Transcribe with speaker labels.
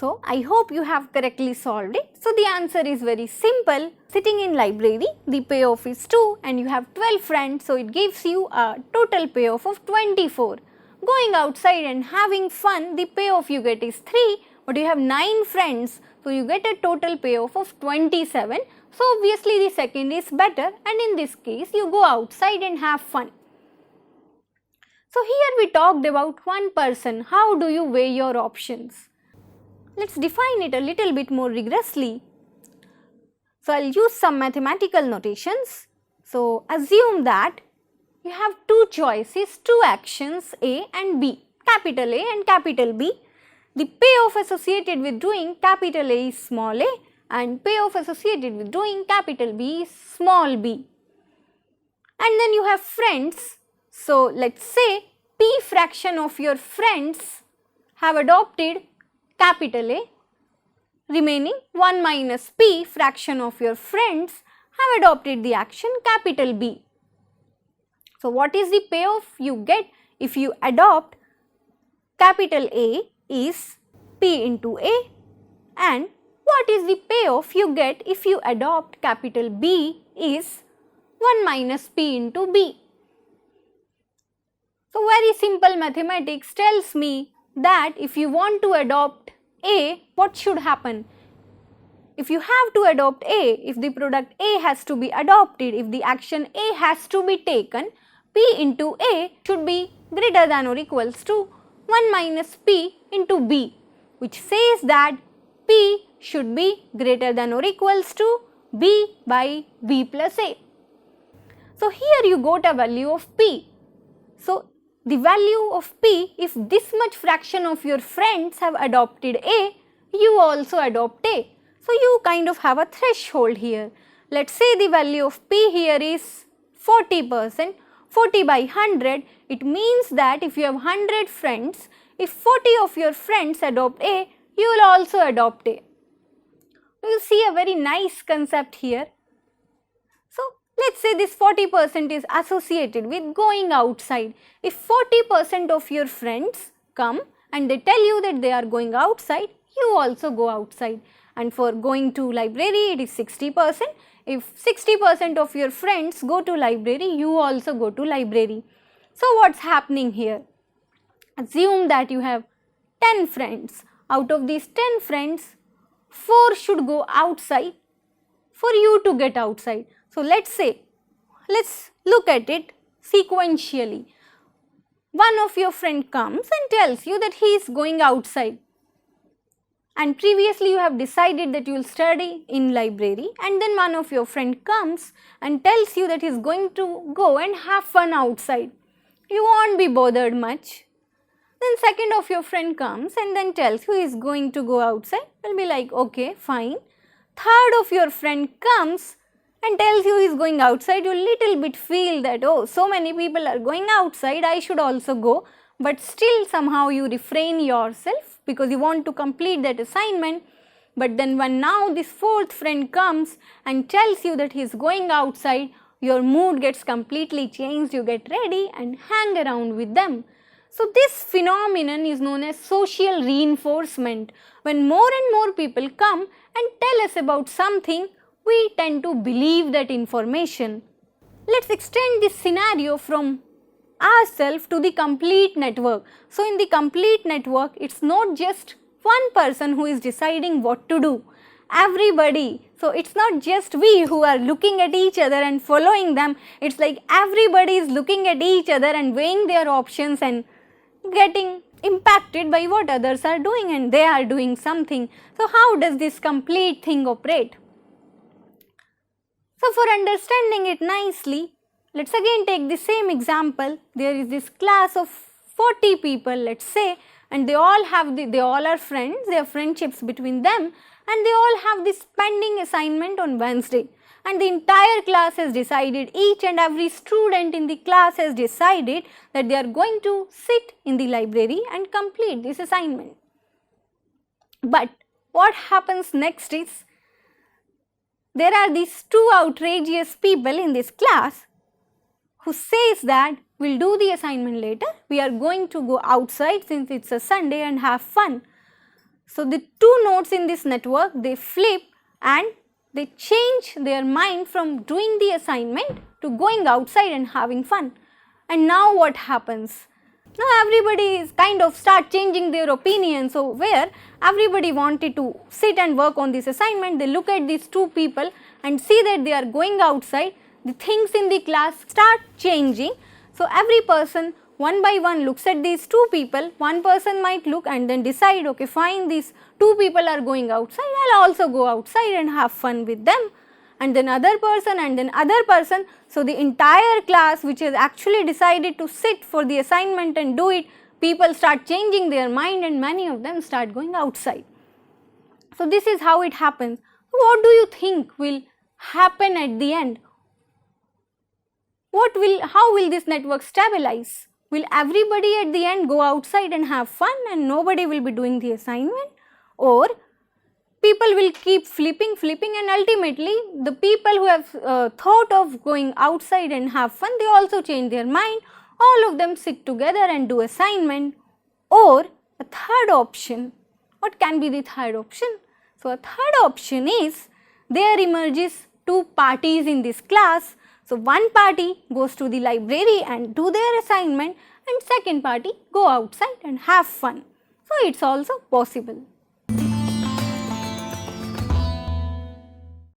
Speaker 1: So I hope you have correctly solved it. So the answer is very simple. Sitting in library, the payoff is 2 and you have 12 friends, so it gives you a total payoff of 24. Going outside and having fun, the payoff you get is 3, but you have 9 friends, so you get a total payoff of 27. So obviously the second is better, and in this case you go outside and have fun. So here we talked about one person. How do you weigh your options? Let's define it a little bit more rigorously. So I'll use some mathematical notations. So assume that you have two choices, two actions A and B, capital A and capital B. The payoff associated with doing capital A is small a and payoff associated with doing capital B is small b. And then you have friends. So let's say P fraction of your friends have adopted capital A, remaining 1 minus P fraction of your friends have adopted the action capital B. So what is the payoff you get if you adopt capital A is P into A, and what is the payoff you get if you adopt capital B is 1 minus P into B. So very simple mathematics tells me that if you want to adopt A, what should happen? If you have to adopt A, if the product A has to be adopted, if the action A has to be taken, P into A should be greater than or equals to 1 minus P into B, which says that P should be greater than or equals to B by B plus A. So here you got a value of P. So the value of P, if this much fraction of your friends have adopted A, you also adopt A. So you kind of have a threshold here. Let's say the value of P here is 40%, 40 by 100. It means that if you have 100 friends, if 40 of your friends adopt A, you will also adopt A. You see a very nice concept here. So let's say this 40% is associated with going outside. If 40% of your friends come and they tell you that they are going outside, you also go outside. And for going to library, it is 60%. If 60% of your friends go to library, you also go to library. So what's happening here? Assume that you have 10 friends. Out of these 10 friends, 4 should go outside for you to get outside. So let's look at it sequentially. One of your friend comes and tells you that he is going outside. And previously you have decided that you will study in library, and then one of your friend comes and tells you that he is going to go and have fun outside. You won't be bothered much. Then second of your friend comes and then tells you he is going to go outside. You'll be like, okay, fine. Third of your friend comes and tells you he is going outside. You little bit feel that, oh, so many people are going outside, I should also go. But still somehow you refrain yourself because you want to complete that assignment. But then when now this fourth friend comes and tells you that he is going outside, your mood gets completely changed. You get ready and hang around with them. So this phenomenon is known as social reinforcement. When more and more people come and tell us about something, we tend to believe that information. Let's extend this scenario from ourselves to the complete network. So in the complete network, it's not just one person who is deciding what to do. Everybody. So it's not just we who are looking at each other and following them. It's like everybody is looking at each other and weighing their options and getting impacted by what others are doing, and they are doing something. So how does this complete thing operate? So for understanding it nicely, let's again take the same example. There is this class of 40 people, let's say, and they all are friends, there are friendships between them, and they all have this pending assignment on Wednesday. And the entire class has decided, each and every student in the class has decided that they are going to sit in the library and complete this assignment. But what happens next is, there are these two outrageous people in this class who says that we'll do the assignment later, we are going to go outside since it's a Sunday and have fun. So the two nodes in this network, they flip and they change their mind from doing the assignment to going outside and having fun. And now what happens? Now everybody is kind of start changing their opinion. So where everybody wanted to sit and work on this assignment, they look at these two people and see that they are going outside. The things in the class start changing. So every person one by one looks at these two people. One person might look and then decide, okay fine, these two people are going outside, I'll also go outside and have fun with them. And then other person and then other person. So the entire class which has actually decided to sit for the assignment and do it, people start changing their mind and many of them start going outside. So this is how it happens. What do you think will happen at the end? How will this network stabilize? Will everybody at the end go outside and have fun and nobody will be doing the assignment? Or people will keep flipping and ultimately the people who have thought of going outside and have fun, they also change their mind. All of them sit together and do assignment. Or a third option. What can be the third option? So a third option is there emerges two parties in this class. So one party goes to the library and do their assignment and second party go outside and have fun. So it's also possible.